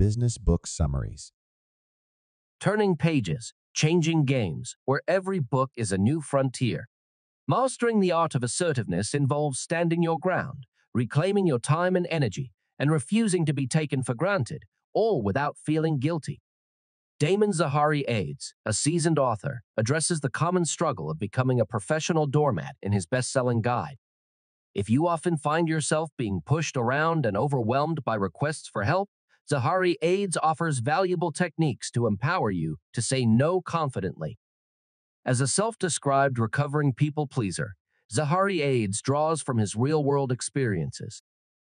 business book summaries. Turning pages, changing games, where every book is a new frontier. Mastering the art of assertiveness involves standing your ground, reclaiming your time and energy, and refusing to be taken for granted, all without feeling guilty. Damon Zahariades, a seasoned author, addresses the common struggle of becoming a professional doormat in his best-selling guide. If you often find yourself being pushed around and overwhelmed by requests for help, Zahariades offers valuable techniques to empower you to say no confidently. As a self-described recovering people-pleaser, Zahariades draws from his real-world experiences.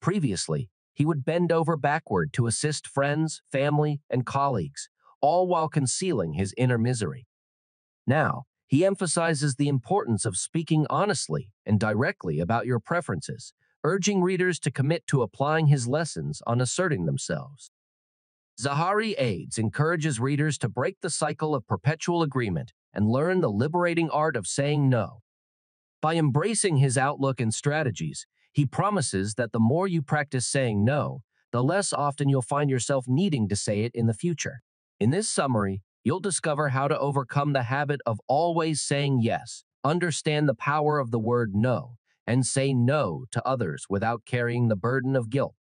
Previously, he would bend over backward to assist friends, family, and colleagues, all while concealing his inner misery. Now, he emphasizes the importance of speaking honestly and directly about your preferences, urging readers to commit to applying his lessons on asserting themselves. Zahariades encourages readers to break the cycle of perpetual agreement and learn the liberating art of saying no. By embracing his outlook and strategies, he promises that the more you practice saying no, the less often you'll find yourself needing to say it in the future. In this summary, you'll discover how to overcome the habit of always saying yes, understand the power of the word no, and say no to others without carrying the burden of guilt.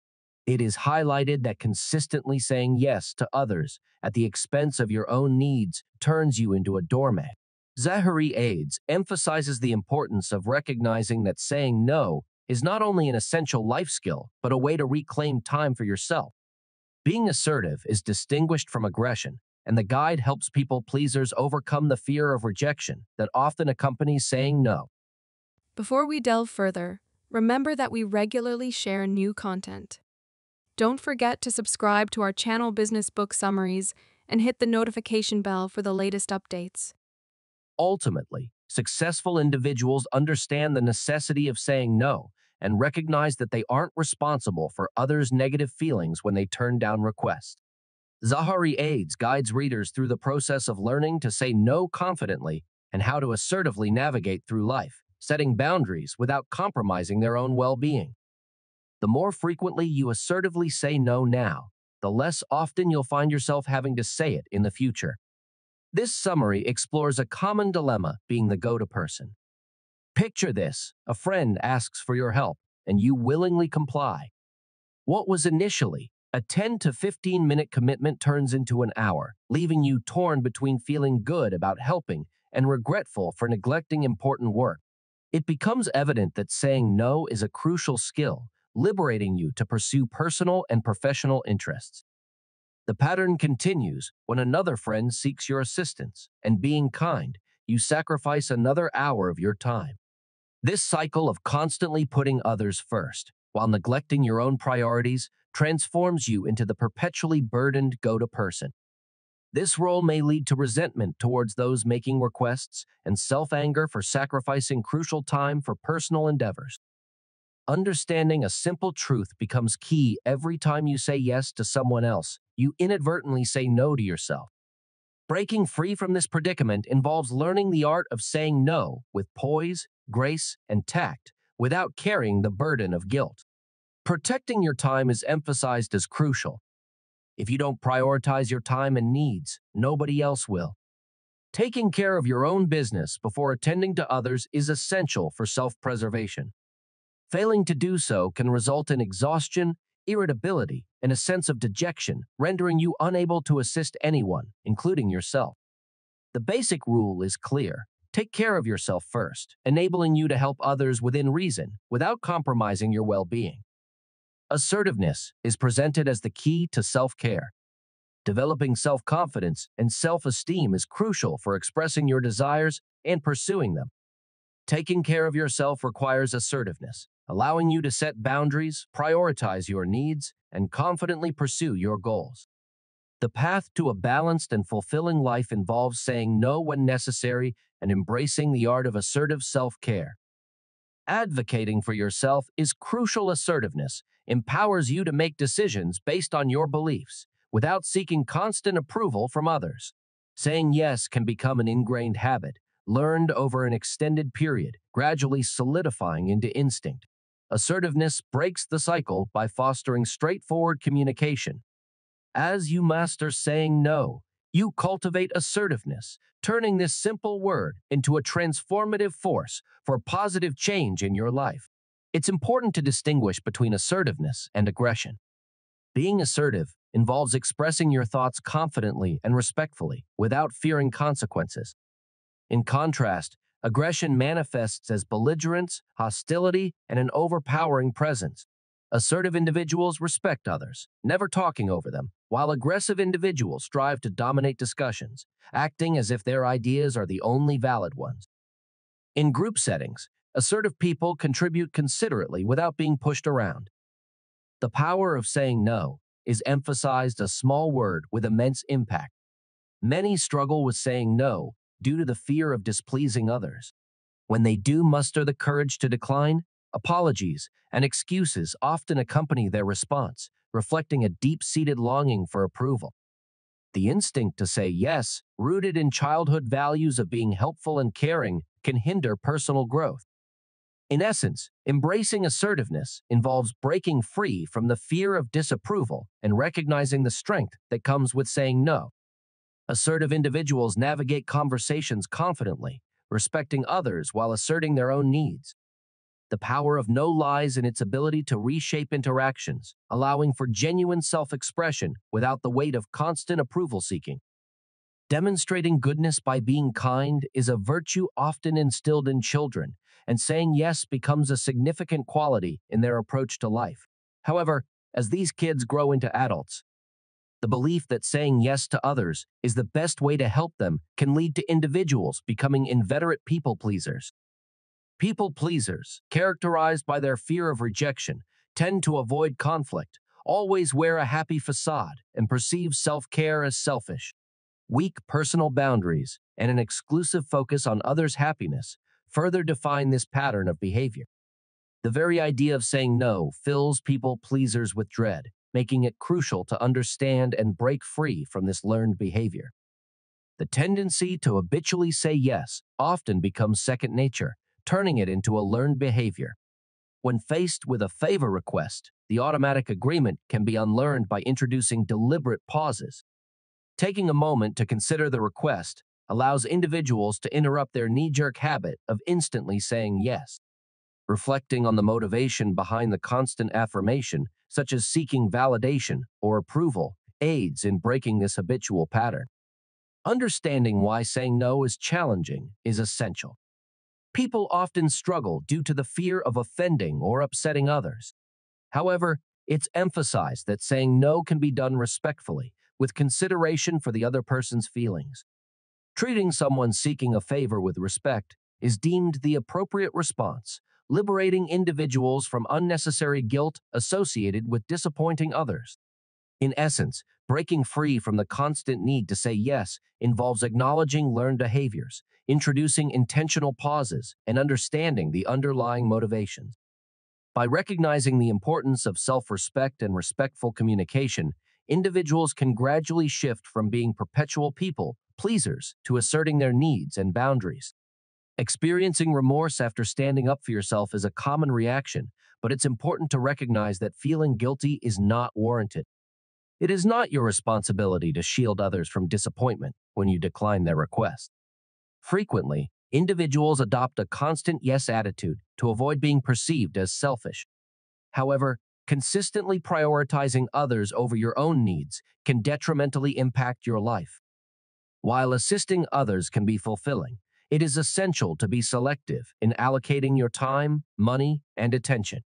It is highlighted that consistently saying yes to others at the expense of your own needs turns you into a doormat. Zahariades emphasizes the importance of recognizing that saying no is not only an essential life skill, but a way to reclaim time for yourself. Being assertive is distinguished from aggression, and the guide helps people-pleasers overcome the fear of rejection that often accompanies saying no. Before we delve further, remember that we regularly share new content. Don't forget to subscribe to our channel Business Book Summaries and hit the notification bell for the latest updates. Ultimately, successful individuals understand the necessity of saying no and recognize that they aren't responsible for others' negative feelings when they turn down requests. Zahariades guides readers through the process of learning to say no confidently and how to assertively navigate through life, setting boundaries without compromising their own well-being. The more frequently you assertively say no now, the less often you'll find yourself having to say it in the future. This summary explores a common dilemma being the go-to person. Picture this: a friend asks for your help, and you willingly comply. What was initially a 10 to 15-minute commitment turns into an hour, leaving you torn between feeling good about helping and regretful for neglecting important work. It becomes evident that saying no is a crucial skill, liberating you to pursue personal and professional interests. The pattern continues when another friend seeks your assistance, and being kind, you sacrifice another hour of your time. This cycle of constantly putting others first, while neglecting your own priorities, transforms you into the perpetually burdened go-to person. This role may lead to resentment towards those making requests and self-anger for sacrificing crucial time for personal endeavors. Understanding a simple truth becomes key. Every time you say yes to someone else, you inadvertently say no to yourself. Breaking free from this predicament involves learning the art of saying no with poise, grace, and tact without carrying the burden of guilt. Protecting your time is emphasized as crucial. If you don't prioritize your time and needs, nobody else will. Taking care of your own business before attending to others is essential for self-preservation. Failing to do so can result in exhaustion, irritability, and a sense of dejection, rendering you unable to assist anyone, including yourself. The basic rule is clear: take care of yourself first, enabling you to help others within reason, without compromising your well-being. Assertiveness is presented as the key to self-care. Developing self-confidence and self-esteem is crucial for expressing your desires and pursuing them. Taking care of yourself requires assertiveness, allowing you to set boundaries, prioritize your needs, and confidently pursue your goals. The path to a balanced and fulfilling life involves saying no when necessary and embracing the art of assertive self-care. Advocating for yourself is crucial. Assertiveness empowers you to make decisions based on your beliefs, without seeking constant approval from others. Saying yes can become an ingrained habit, learned over an extended period, gradually solidifying into instinct. Assertiveness breaks the cycle by fostering straightforward communication. As you master saying no, you cultivate assertiveness, turning this simple word into a transformative force for positive change in your life. It's important to distinguish between assertiveness and aggression. Being assertive involves expressing your thoughts confidently and respectfully without fearing consequences. In contrast, aggression manifests as belligerence, hostility, and an overpowering presence. Assertive individuals respect others, never talking over them, while aggressive individuals strive to dominate discussions, acting as if their ideas are the only valid ones. In group settings, assertive people contribute considerately without being pushed around. The power of saying no is emphasized, a small word with immense impact. Many struggle with saying no due to the fear of displeasing others. When they do muster the courage to decline, apologies and excuses often accompany their response, reflecting a deep-seated longing for approval. The instinct to say yes, rooted in childhood values of being helpful and caring, can hinder personal growth. In essence, embracing assertiveness involves breaking free from the fear of disapproval and recognizing the strength that comes with saying no. Assertive individuals navigate conversations confidently, respecting others while asserting their own needs. The power of no lies in its ability to reshape interactions, allowing for genuine self-expression without the weight of constant approval seeking. Demonstrating goodness by being kind is a virtue often instilled in children, and saying yes becomes a significant quality in their approach to life. However, as these kids grow into adults, the belief that saying yes to others is the best way to help them can lead to individuals becoming inveterate people pleasers. People pleasers, characterized by their fear of rejection, tend to avoid conflict, always wear a happy facade, and perceive self-care as selfish. Weak personal boundaries and an exclusive focus on others' happiness further define this pattern of behavior. The very idea of saying no fills people pleasers with dread, making it crucial to understand and break free from this learned behavior. The tendency to habitually say yes often becomes second nature, turning it into a learned behavior. When faced with a favor request, the automatic agreement can be unlearned by introducing deliberate pauses. Taking a moment to consider the request allows individuals to interrupt their knee-jerk habit of instantly saying yes. Reflecting on the motivation behind the constant affirmation, such as seeking validation or approval, aids in breaking this habitual pattern. Understanding why saying no is challenging is essential. People often struggle due to the fear of offending or upsetting others. However, it's emphasized that saying no can be done respectfully, with consideration for the other person's feelings. Treating someone seeking a favor with respect is deemed the appropriate response, liberating individuals from unnecessary guilt associated with disappointing others. In essence, breaking free from the constant need to say yes involves acknowledging learned behaviors, introducing intentional pauses, and understanding the underlying motivations. By recognizing the importance of self-respect and respectful communication, individuals can gradually shift from being perpetual people pleasers to asserting their needs and boundaries. Experiencing remorse after standing up for yourself is a common reaction, but it's important to recognize that feeling guilty is not warranted. It is not your responsibility to shield others from disappointment when you decline their request. Frequently, individuals adopt a constant yes attitude to avoid being perceived as selfish. However, consistently prioritizing others over your own needs can detrimentally impact your life. While assisting others can be fulfilling, it is essential to be selective in allocating your time, money, and attention.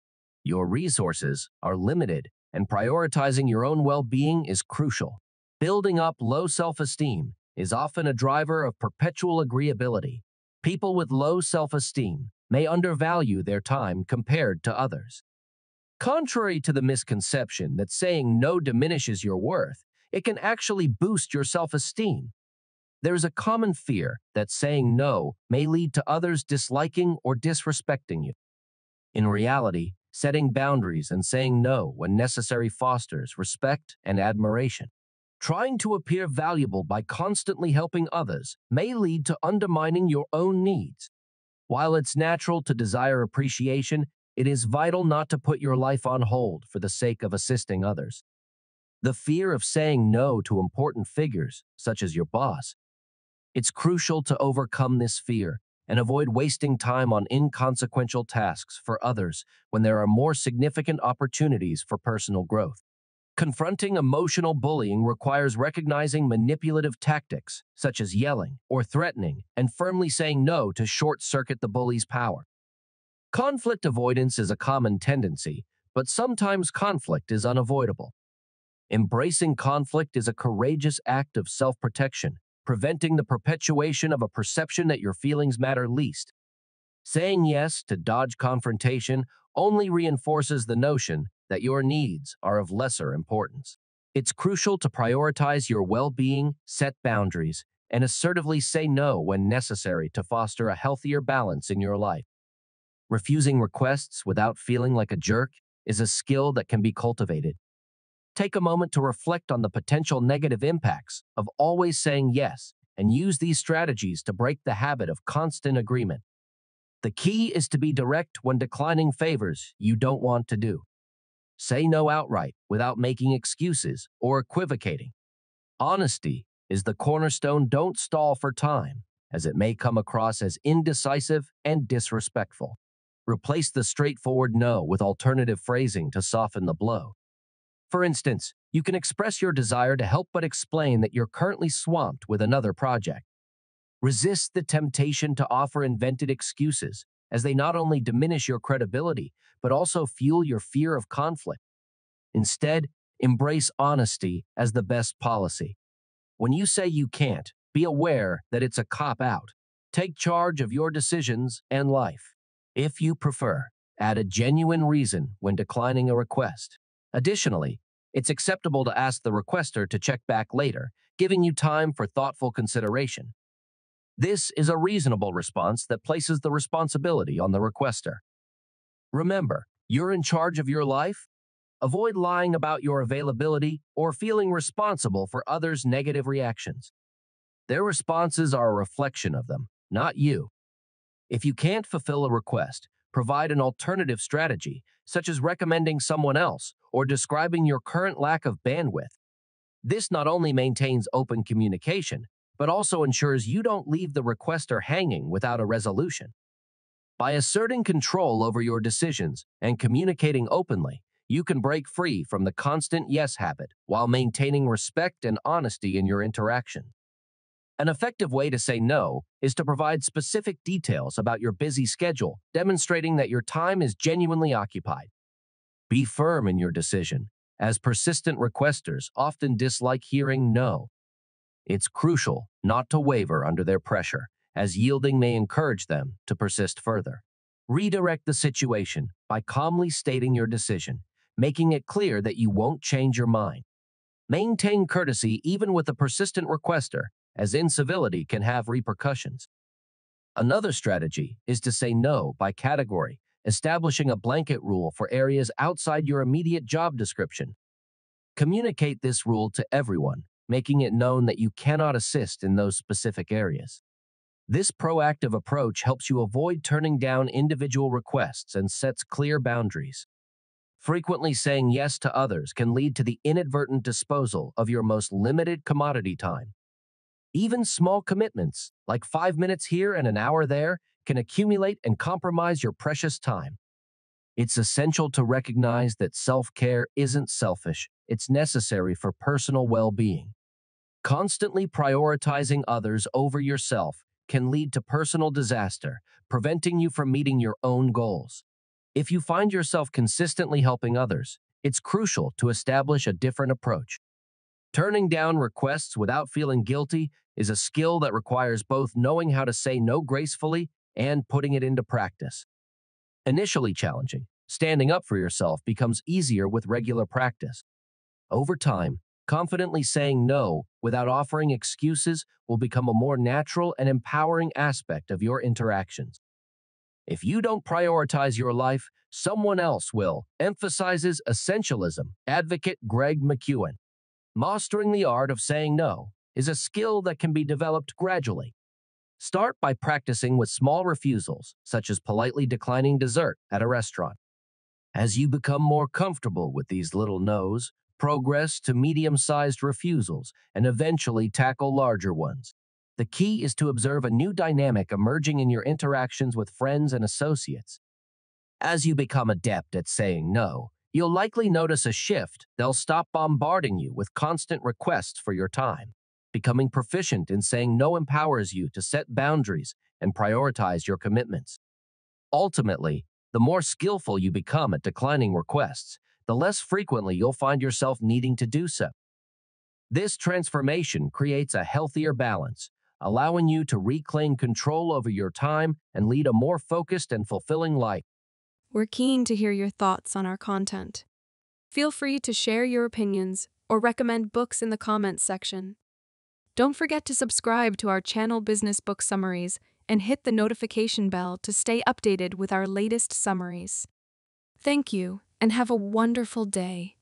Your resources are limited, and prioritizing your own well-being is crucial. Building up low self-esteem is often a driver of perpetual agreeability. People with low self-esteem may undervalue their time compared to others. Contrary to the misconception that saying no diminishes your worth, it can actually boost your self-esteem. There is a common fear that saying no may lead to others disliking or disrespecting you. In reality, setting boundaries and saying no when necessary fosters respect and admiration. Trying to appear valuable by constantly helping others may lead to undermining your own needs. While it's natural to desire appreciation, it is vital not to put your life on hold for the sake of assisting others. The fear of saying no to important figures, such as your boss. It's crucial to overcome this fear and avoid wasting time on inconsequential tasks for others when there are more significant opportunities for personal growth. Confronting emotional bullying requires recognizing manipulative tactics, such as yelling or threatening, and firmly saying no to short-circuit the bully's power. Conflict avoidance is a common tendency, but sometimes conflict is unavoidable. Embracing conflict is a courageous act of self-protection, preventing the perpetuation of a perception that your feelings matter least. Saying yes to dodge confrontation only reinforces the notion that your needs are of lesser importance. It's crucial to prioritize your well-being, set boundaries, and assertively say no when necessary to foster a healthier balance in your life. Refusing requests without feeling like a jerk is a skill that can be cultivated. Take a moment to reflect on the potential negative impacts of always saying yes and use these strategies to break the habit of constant agreement. The key is to be direct when declining favors you don't want to do. Say no outright without making excuses or equivocating. Honesty is the cornerstone. Don't stall for time, as it may come across as indecisive and disrespectful. Replace the straightforward no with alternative phrasing to soften the blow. For instance, you can express your desire to help but explain that you're currently swamped with another project. Resist the temptation to offer invented excuses, as they not only diminish your credibility, but also fuel your fear of conflict. Instead, embrace honesty as the best policy. When you say you can't, be aware that it's a cop-out. Take charge of your decisions and life. If you prefer, add a genuine reason when declining a request. Additionally, it's acceptable to ask the requester to check back later, giving you time for thoughtful consideration. This is a reasonable response that places the responsibility on the requester. Remember, you're in charge of your life. Avoid lying about your availability or feeling responsible for others' negative reactions. Their responses are a reflection of them, not you. If you can't fulfill a request, provide an alternative strategy, such as recommending someone else or describing your current lack of bandwidth. This not only maintains open communication, but also ensures you don't leave the requester hanging without a resolution. By asserting control over your decisions and communicating openly, you can break free from the constant yes habit while maintaining respect and honesty in your interaction. An effective way to say no is to provide specific details about your busy schedule, demonstrating that your time is genuinely occupied. Be firm in your decision, as persistent requesters often dislike hearing no. It's crucial not to waver under their pressure, as yielding may encourage them to persist further. Redirect the situation by calmly stating your decision, making it clear that you won't change your mind. Maintain courtesy even with a persistent requester, as incivility can have repercussions. Another strategy is to say no by category, establishing a blanket rule for areas outside your immediate job description. Communicate this rule to everyone, making it known that you cannot assist in those specific areas. This proactive approach helps you avoid turning down individual requests and sets clear boundaries. Frequently saying yes to others can lead to the inadvertent disposal of your most limited commodity time. Even small commitments, like 5 minutes here and an hour there, can accumulate and compromise your precious time. It's essential to recognize that self-care isn't selfish, it's necessary for personal well-being. Constantly prioritizing others over yourself can lead to personal disaster, preventing you from meeting your own goals. If you find yourself consistently helping others, it's crucial to establish a different approach. Turning down requests without feeling guilty is a skill that requires both knowing how to say no gracefully and putting it into practice. Initially challenging, standing up for yourself becomes easier with regular practice. Over time, confidently saying no without offering excuses will become a more natural and empowering aspect of your interactions. If you don't prioritize your life, someone else will, emphasizes essentialism, advocate Greg McEwen. Mastering the art of saying no is a skill that can be developed gradually. Start by practicing with small refusals, such as politely declining dessert at a restaurant. As you become more comfortable with these little no's, progress to medium-sized refusals, and eventually tackle larger ones. The key is to observe a new dynamic emerging in your interactions with friends and associates. As you become adept at saying no, you'll likely notice a shift. They'll stop bombarding you with constant requests for your time. Becoming proficient in saying no empowers you to set boundaries and prioritize your commitments. Ultimately, the more skillful you become at declining requests, the less frequently you'll find yourself needing to do so. This transformation creates a healthier balance, allowing you to reclaim control over your time and lead a more focused and fulfilling life. We're keen to hear your thoughts on our content. Feel free to share your opinions or recommend books in the comments section. Don't forget to subscribe to our channel Business Book Summaries and hit the notification bell to stay updated with our latest summaries. Thank you, and have a wonderful day.